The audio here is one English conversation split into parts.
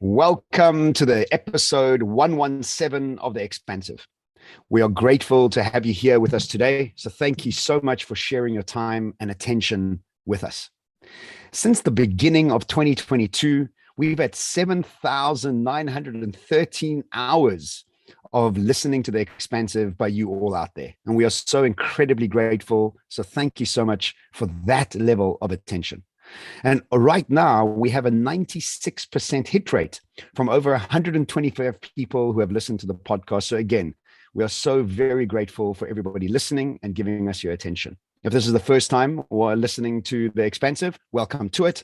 Welcome to the episode 117 of the Expansive. We are grateful to have you here with us today. So thank you so much for sharing your time and attention with us. Since the beginning of 2022, we've had 7,913 hours of listening to the Expansive by you all out there. And we are so incredibly grateful. So thank you so much for that level of attention. And right now, we have a 96% hit rate from over 125 people who have listened to the podcast. So again, we are so very grateful for everybody listening and giving us your attention. If this is the first time or listening to The Expansive, welcome to it.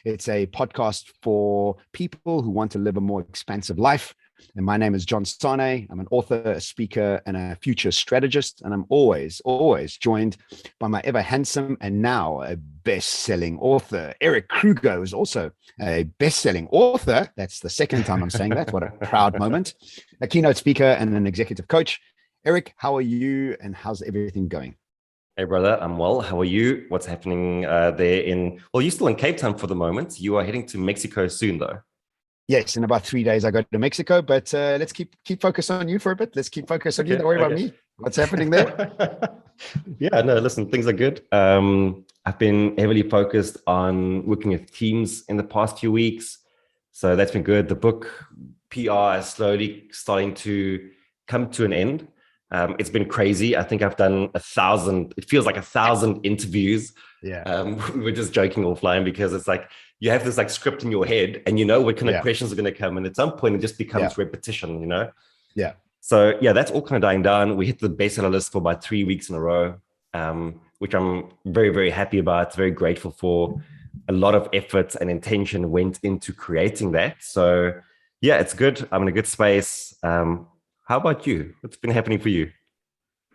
It's a podcast for people who want to live a more expansive life. And my name is John Sanei. I'm an author, a speaker, and a future strategist. And I'm always joined by my ever handsome and now a best-selling author, Erik Kruger, who's also a best-selling author. That's the second time I'm saying that. What a proud moment. A keynote speaker and an executive coach. Erik, how are you and how's everything going? Hey, brother, I'm well. How are you? What's happening well, you're still in Cape Town for the moment. You are heading to Mexico soon, though. Yes, in about 3 days I go to Mexico, but let's keep focus on you for a bit. Let's keep focus on you. Don't worry about me. What's happening there? Yeah, no, listen, things are good. I've been heavily focused on working with teams in the past few weeks. So that's been good. The book PR is slowly starting to come to an end. It's been crazy. I think I've done 1,000, it feels like 1,000 interviews. Yeah. We were just joking offline because it's like, you have this like script in your head and you know what kind of questions are going to come. And at some point it just becomes repetition, you know? Yeah. So yeah, that's all kind of dying down. We hit the bestseller list for about 3 weeks in a row, which I'm very, very happy about. Very grateful for. A lot of effort and intention went into creating that. So yeah, it's good. I'm in a good space. How about you? What's been happening for you?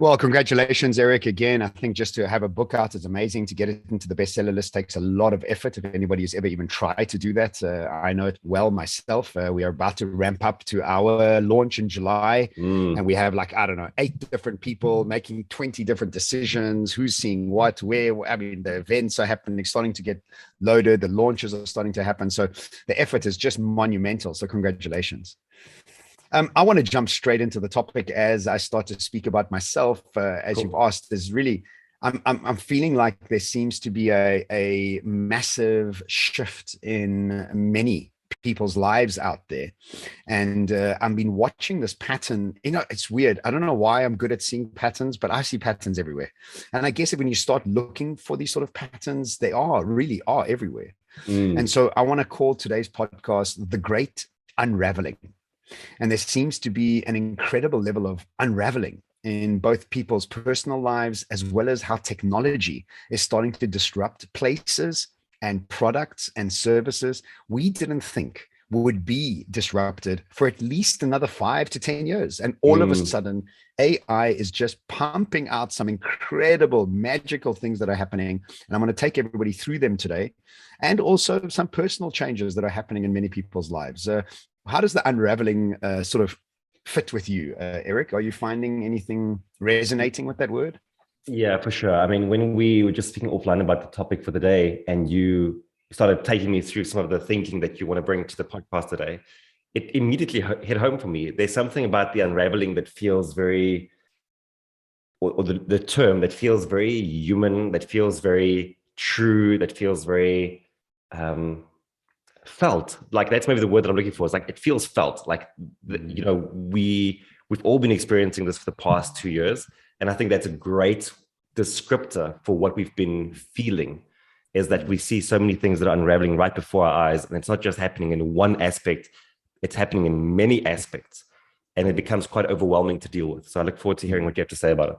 Well, congratulations, Erik. Again, I think just to have a book out is amazing. To get it into the bestseller list takes a lot of effort. If anybody has ever even tried to do that, I know it well myself. We are about to ramp up to our launch in July. And we have 8 different people making 20 different decisions. Who's seeing what, where? I mean, the events are happening, starting to get loaded. The launches are starting to happen. So the effort is just monumental. So congratulations. I want to jump straight into the topic as I start to speak about myself. As cool. You've asked, there's really, I'm feeling like there seems to be a massive shift in many people's lives out there. And I've been watching this pattern. You know, it's weird. I don't know why I'm good at seeing patterns, but I see patterns everywhere. And I guess when you start looking for these sort of patterns, they really are everywhere. And so I want to call today's podcast The Great Unraveling. And there seems to be an incredible level of unraveling in both people's personal lives, as well as how technology is starting to disrupt places and products and services we didn't think would be disrupted for at least another 5 to 10 years. And all of a sudden, AI is just pumping out some incredible, magical things that are happening. And I'm going to take everybody through them today, and also some personal changes that are happening in many people's lives. How does the unraveling sort of fit with you, Erik? Are you finding anything resonating with that word? Yeah, for sure. I mean, when we were just speaking offline about the topic for the day, and you started taking me through some of the thinking that you want to bring to the podcast today, it immediately hit home for me. There's something about the unraveling that feels very, or the term that feels very human, that feels very true, that feels very felt. Like, that's maybe the word that I'm looking for. Is like, it feels felt. Like, you know, we've all been experiencing this for the past 2 years. And I think that's a great descriptor for what we've been feeling, is that we see so many things that are unraveling right before our eyes. And it's not just happening in one aspect, it's happening in many aspects. And it becomes quite overwhelming to deal with. So I look forward to hearing what you have to say about it.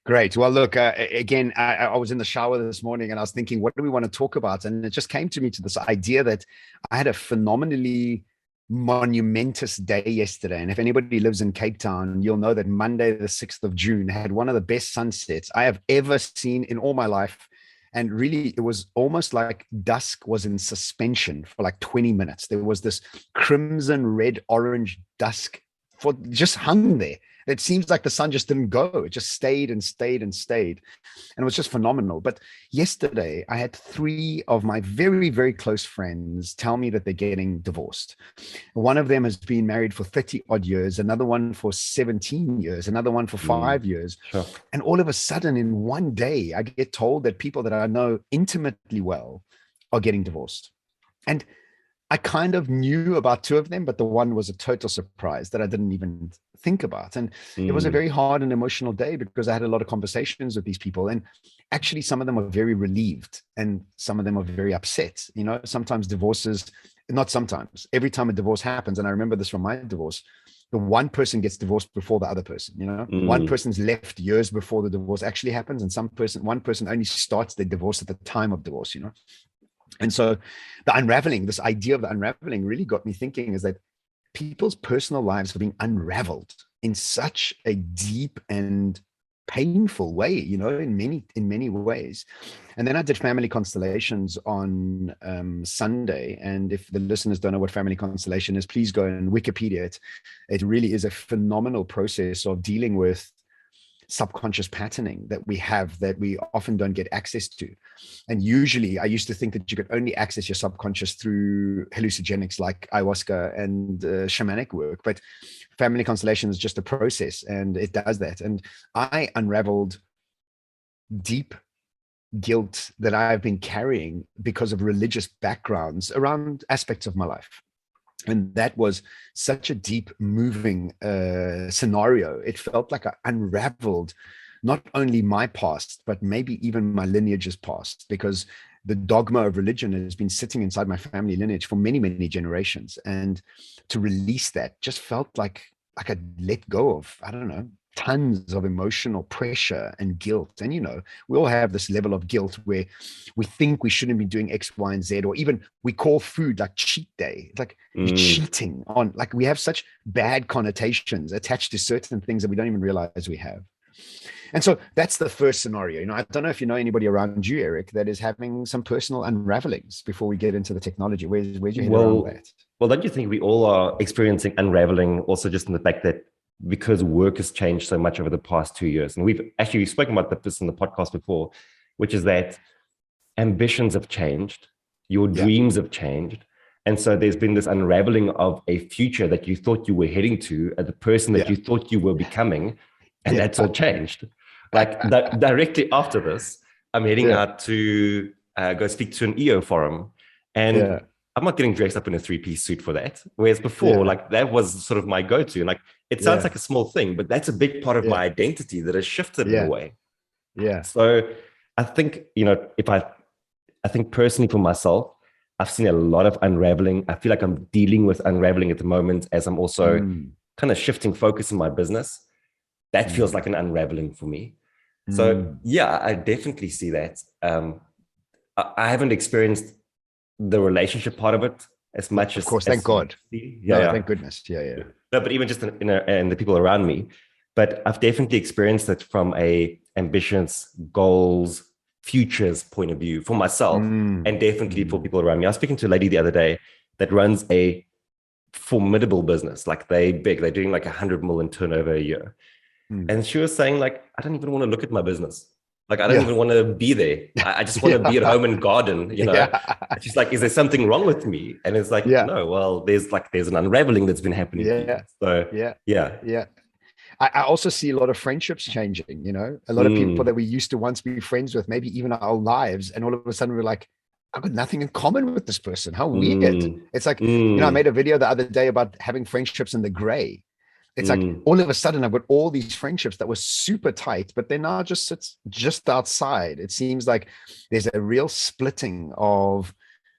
Great. Well, look, again, I was in the shower this morning and I was thinking, what do we want to talk about? And it just came to me to this idea that I had a phenomenally monumentous day yesterday. And if anybody lives in Cape Town, you'll know that Monday, the 6th of June, had one of the best sunsets I have ever seen in all my life. And really, it was almost like dusk was in suspension for like 20 minutes. There was this crimson, red, orange dusk just hung there. It seems like the sun just didn't go. It just stayed and stayed and stayed. And it was just phenomenal. But yesterday, I had three of my very, very close friends tell me that they're getting divorced. One of them has been married for 30 odd years, another one for 17 years, another one for 5 years. Sure. And all of a sudden, in one day, I get told that people that I know intimately well are getting divorced. And I kind of knew about two of them, but the one was a total surprise that I didn't even think about. And it was a very hard and emotional day because I had a lot of conversations with these people. And actually, some of them are very relieved and some of them are very upset. You know, sometimes divorces, not sometimes, every time a divorce happens, and I remember this from my divorce, the one person gets divorced before the other person. You know, one person's left years before the divorce actually happens, and one person only starts their divorce at the time of divorce, you know. And so the unraveling, this idea of the unraveling really got me thinking, is that people's personal lives are being unraveled in such a deep and painful way, you know, in many ways. And then I did family constellations on Sunday. And if the listeners don't know what family constellation is, please go and Wikipedia it. It really is a phenomenal process of dealing with subconscious patterning that we have that we often don't get access to. And usually I used to think that you could only access your subconscious through hallucinogenics like ayahuasca and shamanic work, but family constellation is just a process and it does that. And I unraveled deep guilt that I've been carrying because of religious backgrounds around aspects of my life. And that was such a deep, moving scenario. It felt like I unraveled not only my past, but maybe even my lineage's past, because the dogma of religion has been sitting inside my family lineage for many, many generations. And to release that just felt like I could let go of, I don't know, tons of emotional pressure and guilt. And, you know, we all have this level of guilt where we think we shouldn't be doing X, Y, and Z, or even we call food like cheat day. It's like you're cheating on, like we have such bad connotations attached to certain things that we don't even realize we have. And so that's the first scenario. You know, I don't know if you know anybody around you, Erik, that is having some personal unravelings before we get into the technology. Where's your head around that? Well, don't you think we all are experiencing unraveling also just in the fact that because work has changed so much over the past 2 years. And we've actually spoken about this in the podcast before, which is that ambitions have changed, your dreams have changed. And so there's been this unraveling of a future that you thought you were heading to, the person that you thought you were becoming, and that's all changed. Like directly after this, I'm heading out to go speak to an EO forum. And I'm not getting dressed up in a 3-piece suit for that. Whereas before, like that was sort of my go-to. Like it sounds like a small thing, but that's a big part of my identity that has shifted in a way. Yeah. So I think, you know, I think personally for myself, I've seen a lot of unraveling. I feel like I'm dealing with unraveling at the moment as I'm also kind of shifting focus in my business. That feels like an unraveling for me. So yeah, I definitely see that. I haven't experienced the relationship part of it as much as, of course, thank God. Thank goodness. Yeah. No, but even just in the people around me. But I've definitely experienced it from a ambitions, goals, futures point of view for myself, and definitely for people around me. I was speaking to a lady the other day that runs a formidable business. Like they're doing like 100 million turnover a year. And she was saying, like, I don't even want to look at my business. Like, I don't even want to be there. I just want to be at home and garden, you know? She's like, is there something wrong with me? And it's like, no, well, there's an unraveling that's been happening. So, yeah. I also see a lot of friendships changing, you know, a lot of people that we used to once be friends with, maybe even our lives. And all of a sudden we're like, I've got nothing in common with this person. How weird. It's like, you know, I made a video the other day about having friendships in the gray. It's like all of a sudden I've got all these friendships that were super tight, but they now just sits just outside. It seems like there's a real splitting of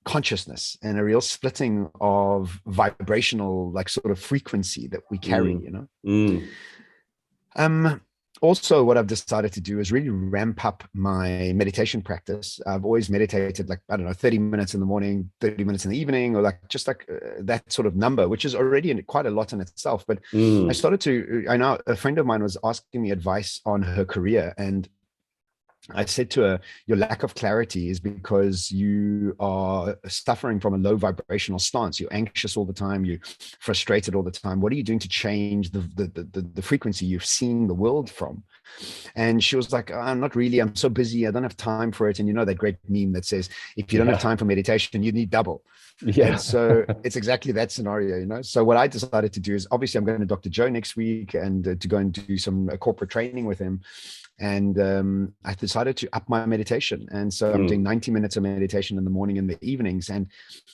consciousness and a real splitting of vibrational, like sort of frequency that we carry, you know? Also, what I've decided to do is really ramp up my meditation practice. I've always meditated like, I don't know, 30 minutes in the morning, 30 minutes in the evening, or like just like that sort of number, which is already quite a lot in itself. But I know a friend of mine was asking me advice on her career. And I said to her, your lack of clarity is because you are suffering from a low vibrational stance. You're anxious all the time. You're frustrated all the time. What are you doing to change the frequency you've seen the world from? And she was like, I'm not really, I'm so busy. I don't have time for it. And you know, that great meme that says, if you don't have time for meditation, you need double. Yeah. And so it's exactly that scenario, you know? So what I decided to do is, obviously I'm going to Dr. Joe next week and to go and do some corporate training with him. And I decided to up my meditation. And so I'm doing 90 minutes of meditation in the morning and the evenings. And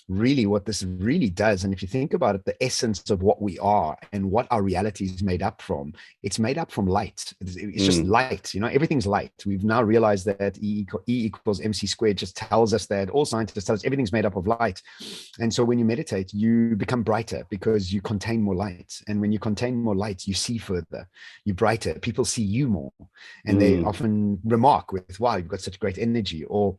really what this really does, and if you think about it, the essence of what we are and what our reality is made up from, it's made up from light. It's just light, you know, everything's light. We've now realized that E equals MC squared just tells us that, all scientists tell us everything's made up of light. And so when you meditate, you become brighter because you contain more light. And when you contain more light, you see further, you're brighter, people see you more. And they often remark with, wow, you've got such great energy, or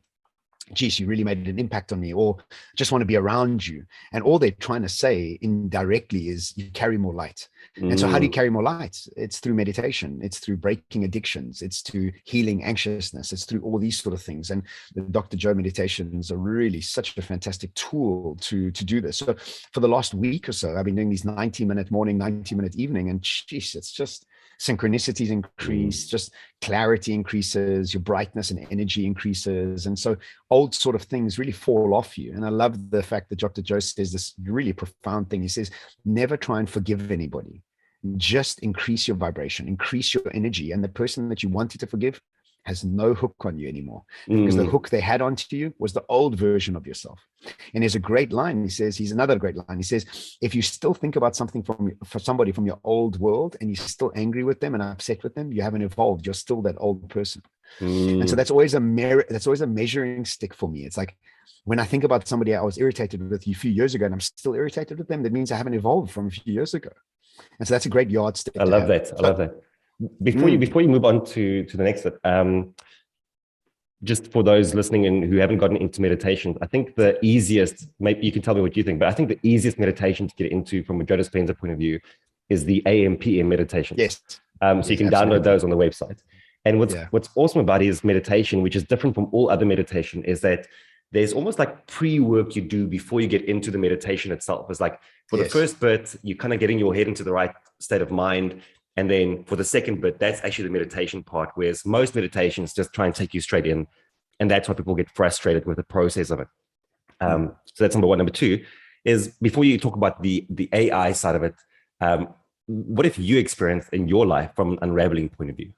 geez, you really made an impact on me, or just want to be around you. And all they're trying to say indirectly is you carry more light. And so how do you carry more light? It's through meditation. It's through breaking addictions. It's through healing anxiousness. It's through all these sort of things. And the Dr. Joe meditations are really such a fantastic tool to do this. So for the last week or so, I've been doing these 90-minute morning, 90-minute evening, and geez, it's just synchronicities increase, just clarity increases, your brightness and energy increases. And so old sort of things really fall off you. And I love the fact that Dr. Joe says this really profound thing. He says, never try and forgive anybody. Just increase your vibration, increase your energy. And the person that you wanted to forgive has no hook on you anymore, because the hook they had onto you was the old version of yourself. And there's a great line. He says, he's another great line. He says, if you still think about something for somebody from your old world and you're still angry with them and upset with them, you haven't evolved. You're still that old person. And so that's always a measuring stick for me. It's like, when I think about somebody I was irritated with a few years ago and I'm still irritated with them, that means I haven't evolved from a few years ago. And so that's a great yardstick. I love that. I love that. Before you move on to the next bit, just for those listening in who haven't gotten into meditation, I think the easiest, maybe you can tell me what you think, but I think the easiest meditation to get into from a Joe Dispenza point of view is the AM/PM meditation. Yes. So you can download those on the website. And what's awesome about it is meditation, which is different from all other meditation, is that there's almost like pre-work you do before you get into the meditation itself. It's like for the first bit, you kind of getting your head into the right state of mind. And then for the second bit, that's actually the meditation part, whereas most meditations just try and take you straight in. And that's why people get frustrated with the process of it. So that's number one. Number two is, before you talk about the AI side of it, what have you experienced in your life from an unraveling point of view?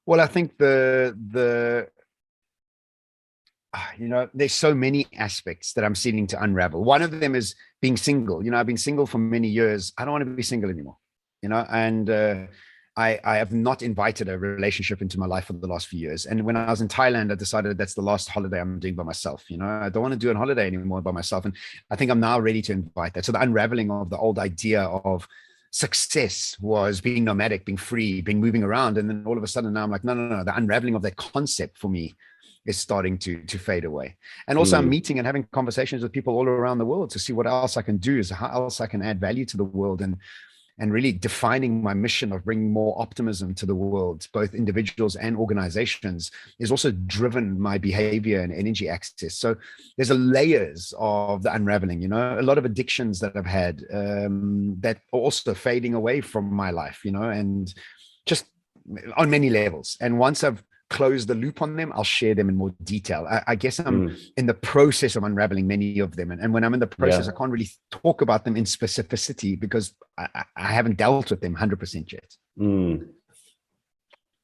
Well, I think you know, there's so many aspects that I'm seeking to unravel. One of them is being single. You know, I've been single for many years. I don't want to be single anymore, you know, and I have not invited a relationship into my life for the last few years. And when I was in Thailand, I decided that's the last holiday I'm doing by myself. You know, I don't want to do a holiday anymore by myself. And I think I'm now ready to invite that. So the unraveling of the old idea of success was being nomadic, being free, being moving around. And then all of a sudden now I'm like, no. The unraveling of that concept for me is starting to fade away. And also I'm meeting and having conversations with people all around the world to see what else I can do, is how else I can add value to the world, and really defining my mission of bringing more optimism to the world, both individuals and organizations, is also driven my behavior and energy access. So there's layers of the unraveling, you know, a lot of addictions that I've had that are also fading away from my life, you know, and just on many levels. And once I've close the loop on them, I'll share them in more detail. I guess I'm in the process of unraveling many of them. And when I'm in the process, I can't really talk about them in specificity because I haven't dealt with them 100% yet.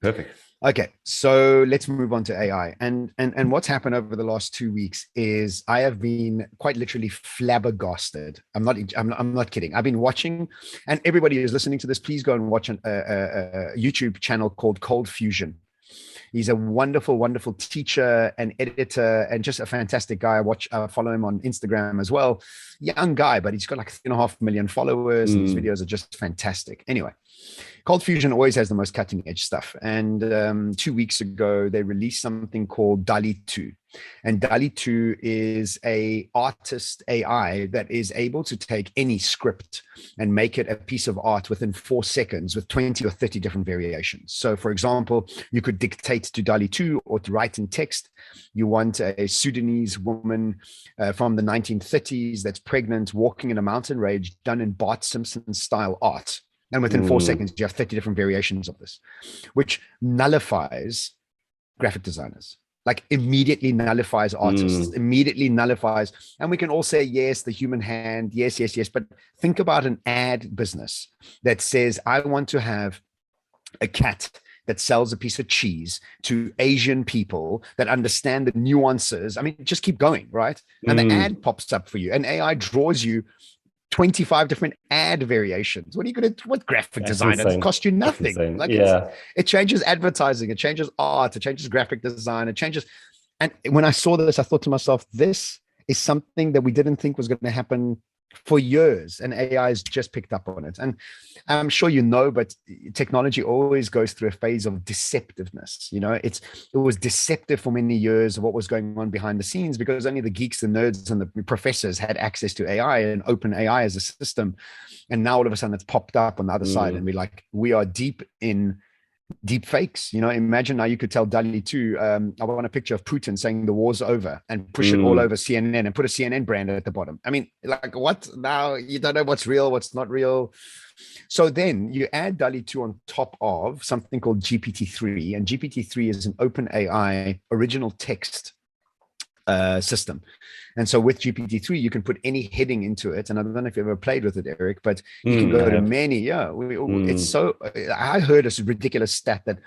Perfect. Okay, so let's move on to AI. And what's happened over the last 2 weeks is I have been quite literally flabbergasted. I'm not kidding. I've been watching, and everybody who's listening to this, please go and watch a YouTube channel called Cold Fusion. He's a wonderful, wonderful teacher and editor and just a fantastic guy. I follow him on Instagram as well. Young guy, but he's got like 3.5 million followers and his videos are just fantastic. Anyway, Cold Fusion always has the most cutting edge stuff. And 2 weeks ago, they released something called DALL-E 2. And DALL-E 2 is a artist AI that is able to take any script and make it a piece of art within 4 seconds with 20 or 30 different variations. So for example, you could dictate to DALL-E 2 or to write in text. You want a Sudanese woman from the 1930s that's pregnant, walking in a mountain range, done in Bart Simpson style art. And within 4 seconds, you have 30 different variations of this, which nullifies graphic designers, like immediately nullifies artists, immediately nullifies. And we can all say, yes, the human hand, yes, yes, yes. But think about an ad business that says, I want to have a cat that sells a piece of cheese to Asian people that understand the nuances. I mean, just keep going, right? And the ad pops up for you, and AI draws you 25 different ad variations. What are you going to, what graphic designer? It costs you nothing. Like it changes advertising, it changes art, it changes graphic design, it changes. And when I saw this, I thought to myself, this is something that we didn't think was going to happen for years, and AI has just picked up on it. And I'm sure you know, but technology always goes through a phase of deceptiveness. You know, it was deceptive for many years of what was going on behind the scenes, because only the geeks and nerds and the professors had access to AI and open AI as a system. And now all of a sudden it's popped up on the other side, and we are deep in deep fakes. You know, imagine now you could tell DALL-E 2, I want a picture of Putin saying the war's over, and push it all over CNN and put a CNN brand at the bottom. I mean, like, what? Now you don't know what's real, what's not real. So then you add DALL-E 2 on top of something called GPT-3, and GPT-3 is an open AI original text system. And so with GPT-3, you can put any heading into it. And I don't know if you've ever played with it, Erik, but you can go to many. It's so, I heard a ridiculous stat that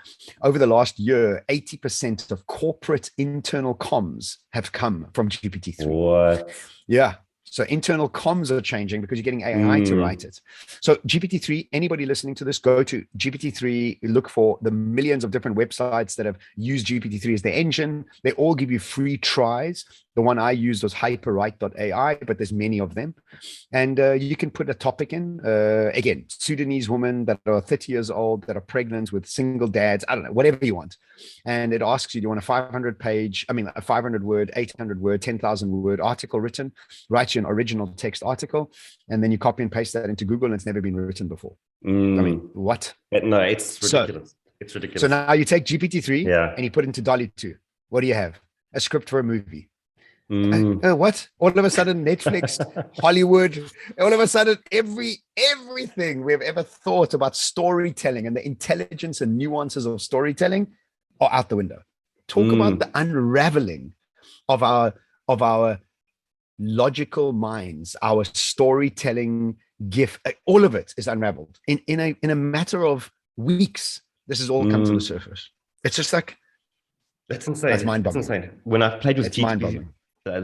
over the last year, 80% of corporate internal comms have come from GPT-3. What? Yeah. So internal comms are changing because you're getting AI to write it. So GPT-3, anybody listening to this, go to GPT-3, look for the millions of different websites that have used GPT-3 as their engine. They all give you free tries. The one I used was hyperwrite.ai, but there's many of them. And you can put a topic in, again, Sudanese women that are 30 years old, that are pregnant with single dads, I don't know, whatever you want. And it asks you, do you want a 500 word, 800 word, 10,000 word article written? Write you an original text article, and then you copy and paste that into Google, and it's never been written before. I mean, what? No, it's ridiculous. It's ridiculous. So now you take GPT-3 and you put it into DALL-E 2. What do you have? A script for a movie. What? All of a sudden, Netflix, Hollywood, all of a sudden, everything we've ever thought about storytelling and the intelligence and nuances of storytelling are out the window. Talk about the unraveling of our logical minds, our storytelling gift. All of it is unraveled in a matter of weeks. This has all come to the surface. It's just like, that's insane. That's mind-boggling. That's insane. When I've played with it's mind-boggling.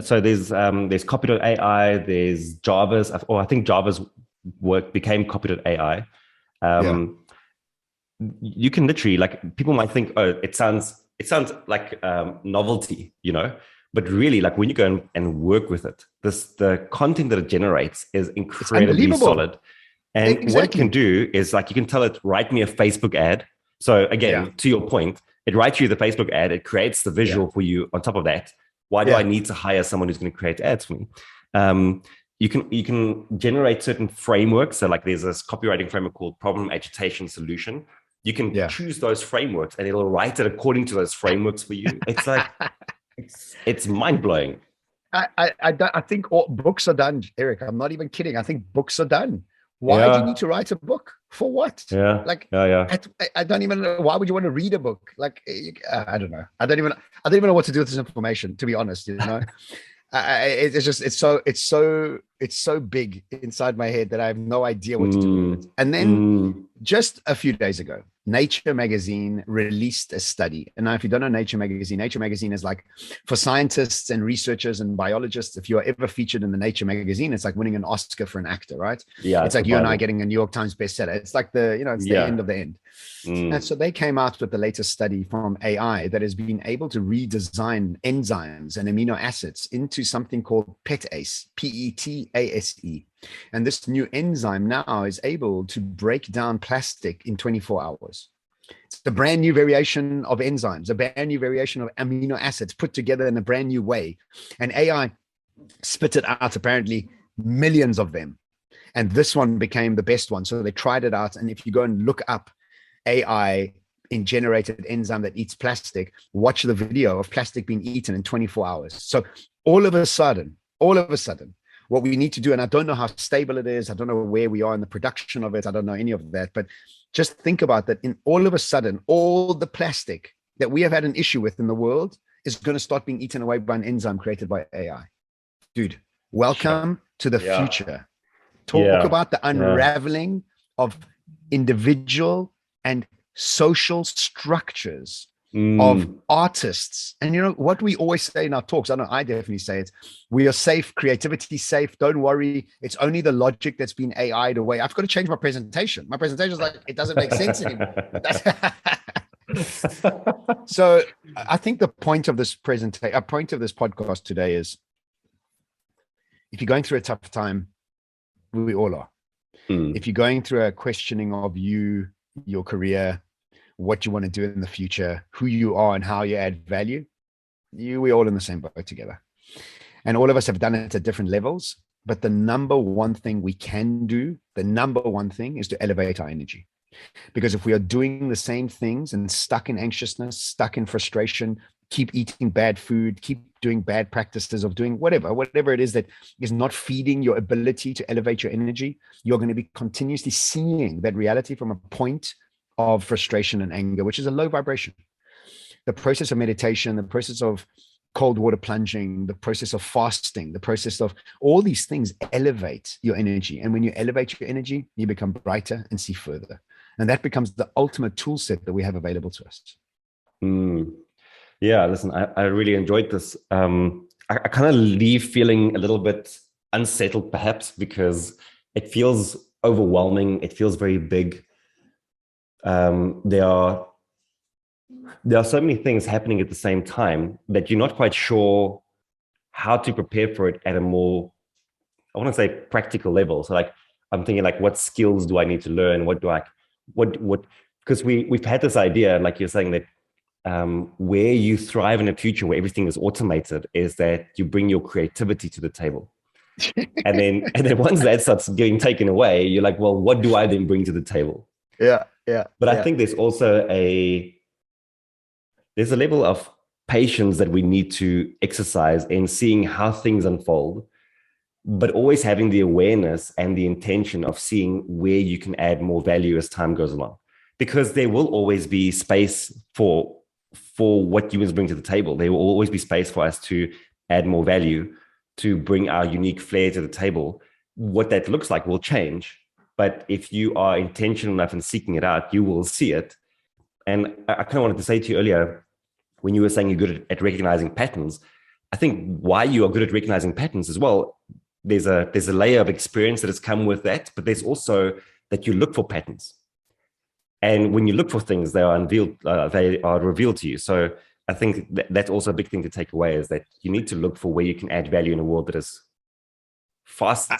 So there's copy.ai, there's Java's, or I think Java's work became copy.ai. You can literally, like, people might think, oh, it sounds like novelty, you know, but really, like, when you go and work with it, the content that it generates is incredibly solid. And what it can do is, like, you can tell it, write me a Facebook ad. So again, to your point, it writes you the Facebook ad, it creates the visual for you on top of that. Why do I need to hire someone who's going to create ads for me? You can generate certain frameworks. So, like, there's this copywriting framework called problem, agitation, solution. You can choose those frameworks, and it'll write it according to those frameworks for you. It's like, it's mind blowing. I think all books are done, Erik. I'm not even kidding. I think books are done. Why do you need to write a book? For what? I don't even know. Why would you want to read a book? Like, I don't know. I don't even know what to do with this information, to be honest. You know, it's so big inside my head that I have no idea what to do with it. And then just a few days ago, Nature magazine released a study. And now, if you don't know Nature magazine is like, for scientists and researchers and biologists, if you are ever featured in the Nature magazine, it's like winning an Oscar for an actor, right? Yeah. It's like you and I getting a New York Times bestseller. It's like the end of the end. And so they came out with the latest study from AI that has been able to redesign enzymes and amino acids into something called PETase, PETASE. And this new enzyme now is able to break down plastic in 24 hours. It's a brand new variation of enzymes, a brand new variation of amino acids put together in a brand new way. And AI spit it out, apparently millions of them. And this one became the best one. So they tried it out. And if you go and look up AI in generated enzyme that eats plastic, watch the video of plastic being eaten in 24 hours. So all of a sudden, what we need to do, and I don't know how stable it is, I don't know where we are in the production of it, I don't know any of that, but just think about that. In all of a sudden, all the plastic that we have had an issue with in the world is going to start being eaten away by an enzyme created by AI. Dude, welcome to the future. Talk about the unraveling of individual and social structures of artists. And you know what we always say in our talks, I know I definitely say it, we are safe, creativity safe, don't worry, it's only the logic that's been AI'd away. I've got to change my presentation. My presentation is like, it doesn't make sense anymore. So I think the point of this podcast today is, if you're going through a tough time, we all are. If you're going through a questioning of you, your career, what you want to do in the future, who you are and how you add value, we're all in the same boat together. And all of us have done it at different levels. But the number one thing we can do, the number one thing is to elevate our energy. Because if we are doing the same things and stuck in anxiousness, stuck in frustration, keep eating bad food, keep doing bad practices of doing whatever it is that is not feeding your ability to elevate your energy, you're going to be continuously seeing that reality from a point of frustration and anger, which is a low vibration. The process of meditation, the process of cold water plunging, the process of fasting, the process of all these things elevate your energy. And when you elevate your energy, you become brighter and see further. And that becomes the ultimate tool set that we have available to us. Yeah, listen, I really enjoyed this. I kind of leave feeling a little bit unsettled, perhaps, because it feels overwhelming. It feels very big. There are so many things happening at the same time that you're not quite sure how to prepare for it at a more, I want to say, practical level. So like, I'm thinking like, what skills do I need to learn? Because we've had this idea, like you're saying, that where you thrive in a future where everything is automated is that you bring your creativity to the table. and then once that starts getting taken away, you're like, well, what do I then bring to the table? Yeah. But I think there's also there's a level of patience that we need to exercise in seeing how things unfold, but always having the awareness and the intention of seeing where you can add more value as time goes along. Because there will always be space for what humans bring to the table. There will always be space for us to add more value, to bring our unique flair to the table. What that looks like will change. But if you are intentional enough in seeking it out, you will see it. And I kind of wanted to say to you earlier, when you were saying you're good at recognizing patterns, I think why you are good at recognizing patterns as well, there's a layer of experience that has come with that, but there's also that you look for patterns. And when you look for things, they are revealed to you. So I think that's also a big thing to take away, is that you need to look for where you can add value in a world that is fast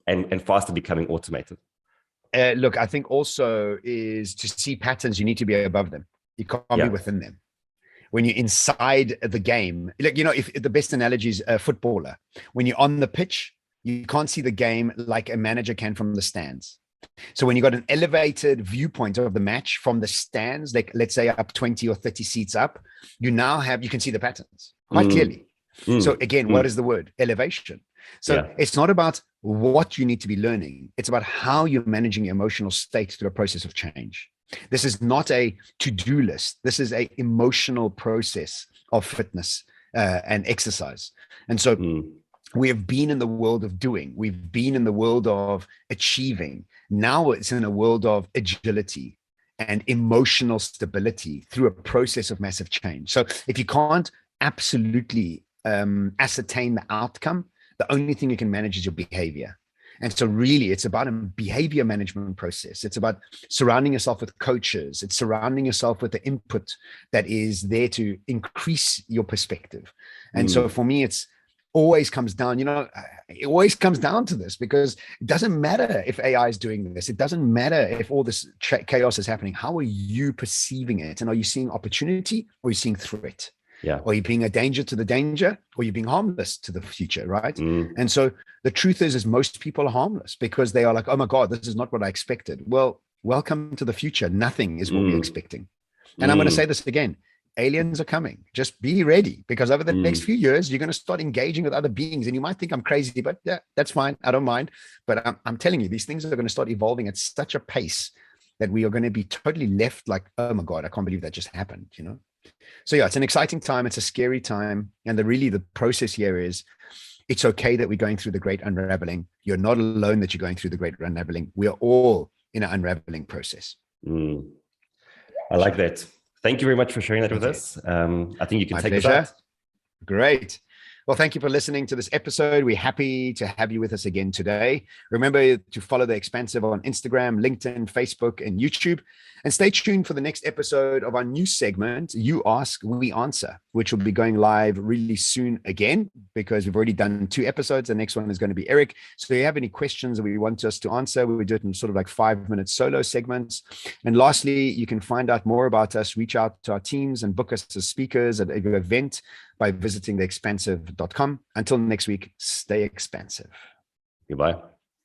and faster becoming automated. Look, I think also is to see patterns, you need to be above them. You can't be within them. When you're inside the game, like, if the best analogy is a footballer, when you're on the pitch, you can't see the game like a manager can from the stands. So when you got an elevated viewpoint of the match from the stands, like let's say up 20 or 30 seats up, you can see the patterns quite clearly. So again, what is the word? Elevation. So it's not about what you need to be learning. It's about how you're managing your emotional state through a process of change. This is not a to-do list. This is a emotional process of fitness and exercise. And so we have been in the world of doing. We've been in the world of achieving. Now it's in a world of agility and emotional stability through a process of massive change. So if you can't absolutely ascertain the outcome, the only thing you can manage is your behavior. And so really it's about a behavior management process. It's about surrounding yourself with coaches. It's surrounding yourself with the input that is there to increase your perspective. And so for me, it's always comes down, it always comes down to this, because it doesn't matter if AI is doing this. It doesn't matter if all this chaos is happening. How are you perceiving it? And are you seeing opportunity, or are you seeing threat? Yeah. Or are you being a danger to the danger, or are you being harmless to the future, right? Mm. And so the truth is most people are harmless, because they are like, oh my God, this is not what I expected. Well, welcome to the future. Nothing is what we're expecting. And I'm going to say this again. Aliens are coming. Just be ready, because over the next few years, you're going to start engaging with other beings. And you might think I'm crazy, but yeah, that's fine. I don't mind. But I'm telling you, these things are going to start evolving at such a pace that we are going to be totally left like, oh my God, I can't believe that just happened, So yeah, it's an exciting time. It's a scary time. And the process here is, it's okay that we're going through the Great Unraveling. You're not alone that you're going through the Great Unraveling. We are all in an unraveling process. I like that. Thank you very much for sharing that with us. I think you can take this out. Great. Well, thank you for listening to this episode. We're happy to have you with us again today. Remember to follow The Expansive on Instagram, LinkedIn, Facebook, and YouTube. And stay tuned for the next episode of our new segment, You Ask, We Answer, which will be going live really soon again, because we've already done 2 episodes. The next one is going to be Erik. So if you have any questions that we want us to answer, we do it in sort of like 5-minute solo segments. And lastly, you can find out more about us, reach out to our teams, and book us as speakers at an event by visiting theexpansive.com. Until next week, stay expansive. Goodbye.